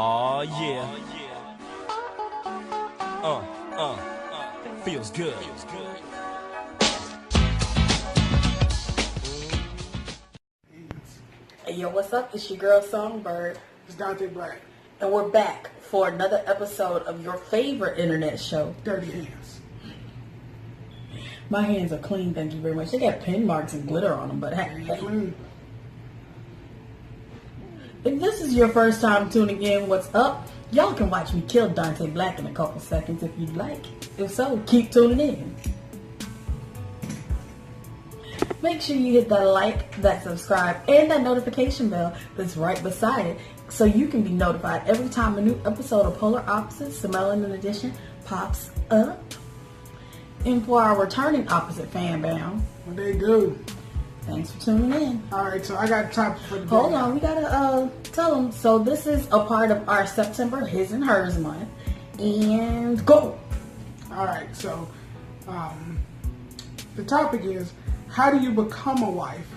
Oh yeah. Feels good. Hey yo, what's up? It's your girl Songbird. It's Dante Black. And we're back for another episode of your favorite internet show, Dirty Hands. My hands are clean, thank you very much. They got pen marks and glitter on them, but hey. Clean. If this is your first time tuning in, what's up? Y'all can watch me kill Dante Black in a couple seconds if you'd like. If so, keep tuning in. Make sure you hit that like, that subscribe, and that notification bell that's right beside it so you can be notified every time a new episode of Polar Opposites, the Melanin Edition, pops up. And for our returning opposite fan bam, What they do. thanks for tuning in. Alright, so I got a topic for the day. Hold on, we gotta tell them. So this is a part of our September His and Hers month. And go! Alright, so the topic is, how do you become a wife?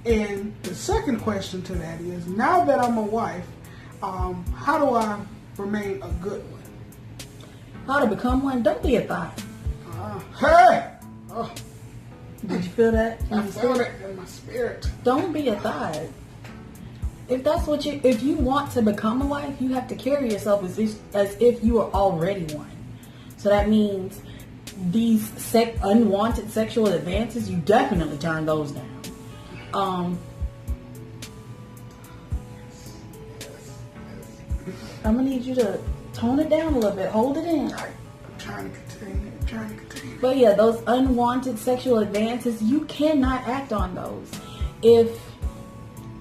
And the second question to that is, now that I'm a wife, how do I remain a good one? How to become one? Don't be a thought. Hey! Oh, Did you feel that? I feel it in my spirit. Don't be a thought. If that's what if you want to become a wife, you have to carry yourself as if you are already one. So that means these unwanted sexual advances, you definitely turn those down. I'm gonna need you to tone it down a little bit. Hold it in. I'm trying to contain it. But yeah, those unwanted sexual advances, you cannot act on those. If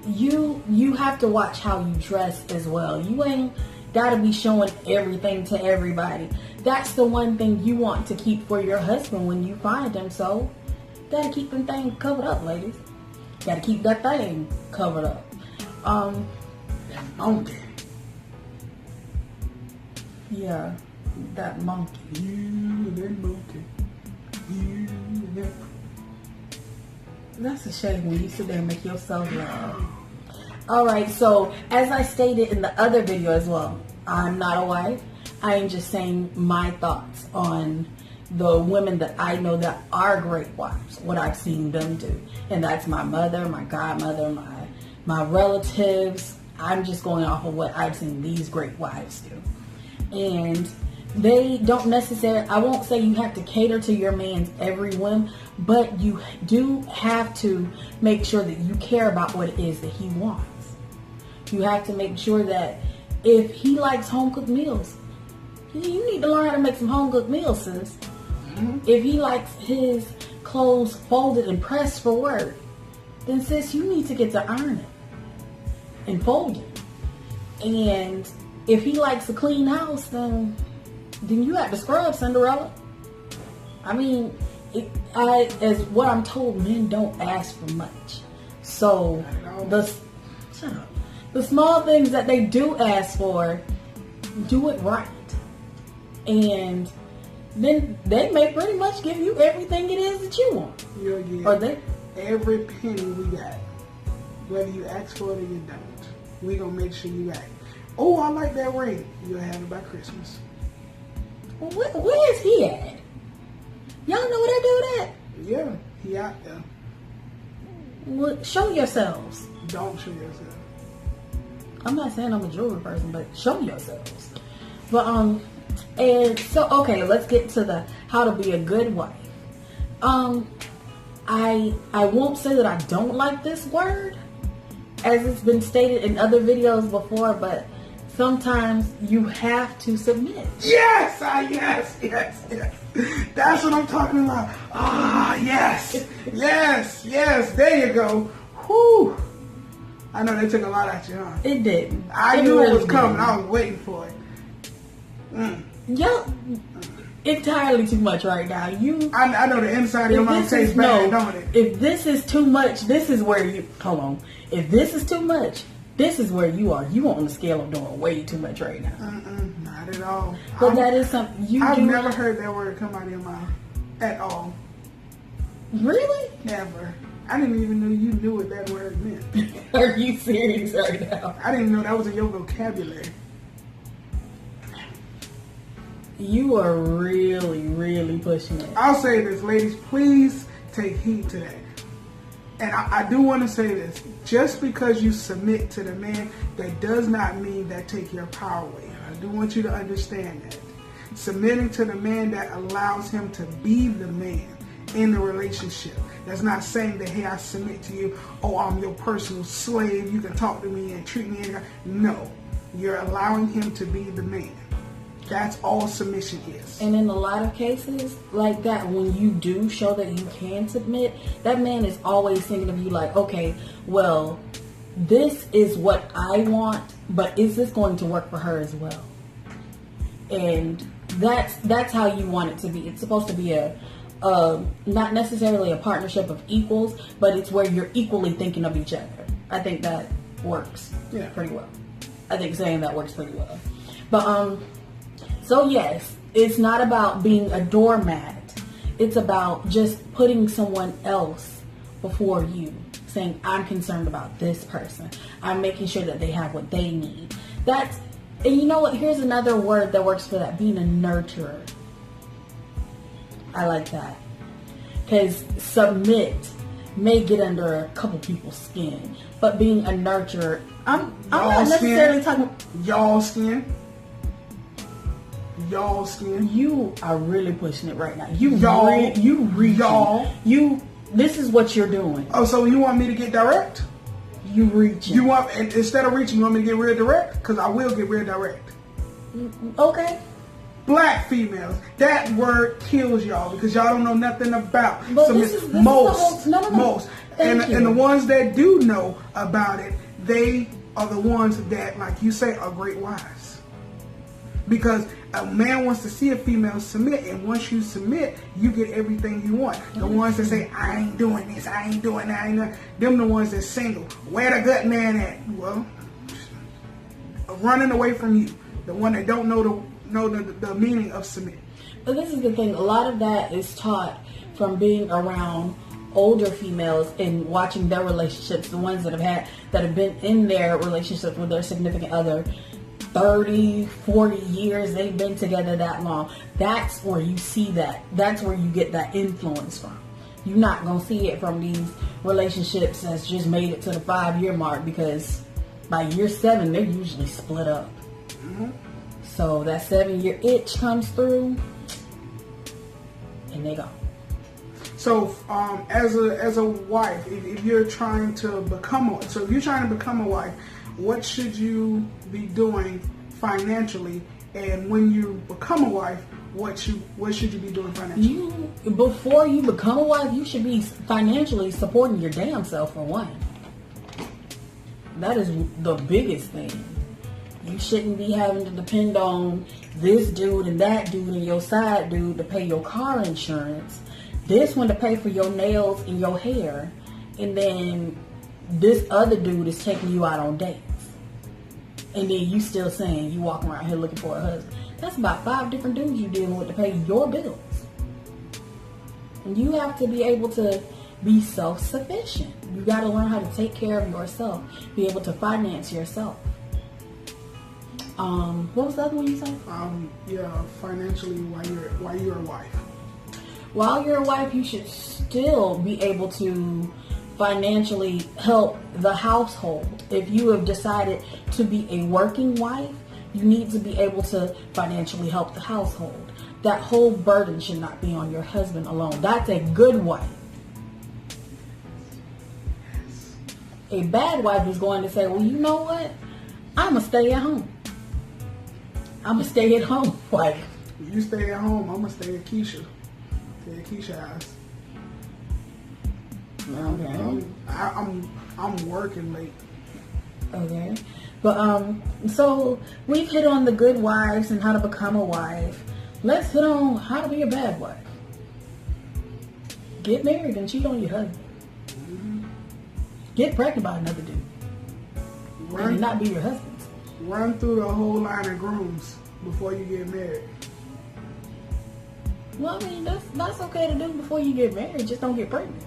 you have to watch how you dress as well. You ain't gotta be showing everything to everybody. That's the one thing you want to keep for your husband when you find him. So, gotta keep them things covered up, ladies. Gotta keep that thing covered up. That monkey. Yeah, that monkey. You and that monkey. You and that. That's a shame when you sit there and make yourself laugh. Alright, so as I stated in the other video as well, I'm not a wife. I am just saying my thoughts on the women that I know that are great wives, what I've seen them do. And that's my mother, my godmother, my relatives. I'm just going off of what I've seen these great wives do. And they don't necessarily, I won't say you have to cater to your man's every whim, but you do have to make sure that you care about what it is that he wants. You have to make sure that if he likes home-cooked meals, you need to learn how to make some home-cooked meals, sis. Mm-hmm. If he likes his clothes folded and pressed for work, then sis, you need to get to iron it and fold it. And if he likes a clean house, then you have to scrub, Cinderella. I mean, as what I'm told, men don't ask for much. So the small things that they do ask for, do it right. And then they may pretty much give you everything it is that you want. You'll get Or every penny we got. Whether you ask for it or you don't. We gonna make sure you got it. Oh, I like that ring. You'll have it by Christmas. Where is he at? Y'all know where they do that? Yeah, he out there. Well, show yourselves. Don't show yourself. I'm not saying I'm a jewelry person, but show yourselves. But and so okay, let's get to the how to be a good wife. I won't say that I don't like this word, as it's been stated in other videos before, but sometimes you have to submit. Yes, yes. That's what I'm talking about. Yes. There you go. Whew. I know they took a lot out you, huh? It didn't. I knew it was coming. I was waiting for it. Y'all, entirely too much right now. I know the inside of your mouth tastes bad, don't it? If this is too much, this is where you. Hold on. If this is too much, this is where you are. You on the scale of doing way too much right now. Not at all. But that is something I've never heard that word come out of your mouth at all. Really? Never. I didn't even know you knew what that word meant. Are you serious right now? I didn't know that was in your vocabulary. You are really, really pushing it. I'll say this, ladies, please take heed to that. And I do want to say this. Just because you submit to the man, that does not mean that take your power away. And I do want you to understand that. Submitting to the man that allows him to be the man in the relationship. That's not saying that, hey, I submit to you. Oh, I'm your personal slave. You can talk to me and treat me. No. You're allowing him to be the man. That's all submission is. And in a lot of cases like that, when you do show that you can submit, that man is always thinking of you like, okay, well, this is what I want, but is this going to work for her as well? And that's how you want it to be. It's supposed to be a not necessarily a partnership of equals, but it's where you're equally thinking of each other. I think that works pretty well. I think saying that works pretty well. But so yes, it's not about being a doormat. It's about just putting someone else before you, saying, I'm concerned about this person. I'm making sure that they have what they need. And you know what? Here's another word that works for that, being a nurturer. I like that. Because submit may get under a couple people's skin, but being a nurturer, I'm not necessarily talking y'all skin. Y'all skin. You are really pushing it right now. This is what you're doing. Oh, so you want me to get direct? You reaching. You want, instead of reaching, you want me to get real direct? Because I will get real direct. Okay. Black females, that word kills y'all because y'all don't know nothing about most. And the ones that do know about it, they are the ones that, like you say, are great wives. Because a man wants to see a female submit, and once you submit, you get everything you want. The ones that say, I ain't doing this, I ain't doing that, them the ones that's single. Where the gut man at? Well, running away from you. The one that don't know the meaning of submit. But this is the thing. A lot of that is taught from being around older females and watching their relationships, the ones that have been in their relationships with their significant other 30, 40 years, they've been together that long. That's where you see that. That's where you get that influence from. You're not going to see it from these relationships that's just made it to the 5-year mark, because by year 7, they're usually split up. Mm-hmm. So that 7-year itch comes through, and they go. So, as a wife, if you're trying to become a wife, what should you be doing financially? And when you become a wife, what should you be doing financially? Before you become a wife, you should be financially supporting your damn self, for one. That is the biggest thing. You shouldn't be having to depend on this dude and that dude and your side dude to pay your car insurance, this one to pay for your nails and your hair, and then this other dude is taking you out on dates. And then you still saying you walking around here looking for a husband. That's about 5 different dudes you're dealing with to pay your bills. And you have to be able to be self-sufficient. You got to learn how to take care of yourself, be able to finance yourself. What was the other one you said? Financially while you're a wife. While you're a wife, you should still be able to financially help the household. If you have decided to be a working wife, you need to be able to financially help the household. That whole burden should not be on your husband alone. That's a good wife. A bad wife is going to say, well, you know what? I'm going to stay at home. I'm going to stay at home wife. If you stay at home, I'm going to stay at Keisha. Stay at Keisha's house. Okay. I'm working late. Okay. But so we've hit on the good wives and how to become a wife. Let's hit on how to be a bad wife. Get married and cheat on your husband. Mm-hmm. Get pregnant by another dude. And not be your husband's. Run through the whole line of grooms before you get married. Well, I mean, that's okay to do before you get married. Just don't get pregnant.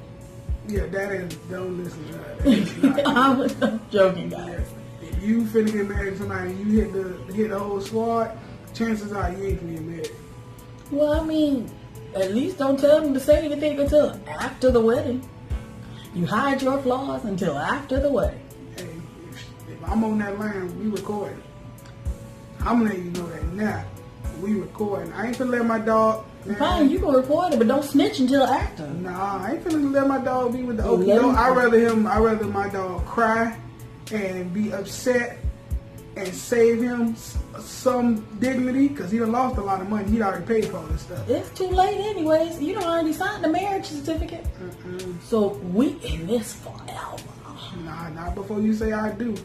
Yeah, don't listen to that. That is not I'm joking, guys. If you finna get married to somebody and you hit the whole squad, chances are you ain't gonna get married. Well, I mean, at least don't tell them to say anything until after the wedding. You hide your flaws until after the wedding. Hey, if I'm on that line, we recording. I'm letting you know that now. We recording. I ain't finna let my dog. Fine, you can record it, but don't snitch until after. Nah, I ain't finna let my dog be with the okie doke. I'd rather my dog cry and be upset and save him some dignity, because he done lost a lot of money. He already paid for all this stuff. It's too late anyways. You done already signed the marriage certificate. So we in this forever. Nah, not before you say I do.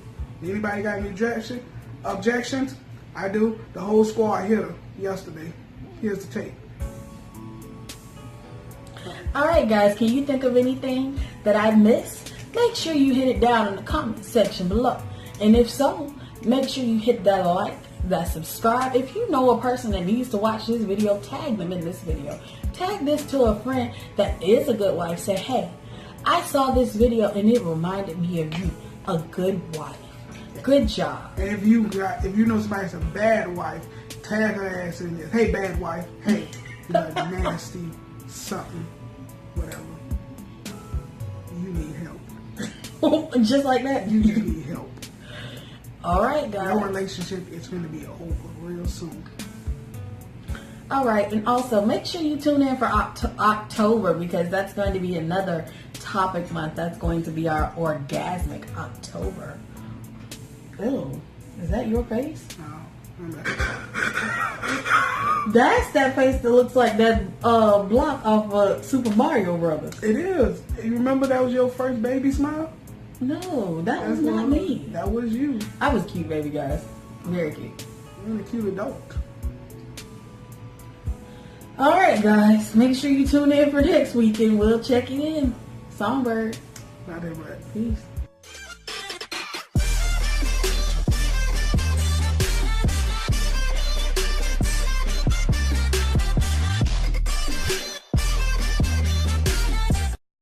Anybody got any objections? I do. The whole squad hit her yesterday. Here's the tape. Alright guys, can you think of anything that I missed? Make sure you hit it down in the comment section below. And if so, make sure you hit that like, that subscribe. If you know a person that needs to watch this video, tag them in this video. Tag this to a friend that is a good wife. Say, hey, I saw this video and it reminded me of you. A good wife. Good job. And if you know somebody's a bad wife, tag her ass in this. Hey, bad wife. Hey, you're nasty something, whatever. You need help. Just like that. You just need help. All right, guys. Your relationship is going to be over real soon. All right, and also make sure you tune in for October, because that's going to be another topic month. That's going to be our orgasmic October. Ew, is that your face? No. That's that face that looks like that block off Super Mario Brothers. It is. You remember that was your first baby smile? No, that was not me. That was you. I was cute, baby, guys. Very cute. You're a cute adult. All right, guys. Make sure you tune in for next week, and we'll check it in. Songbird. Not that bad. Peace.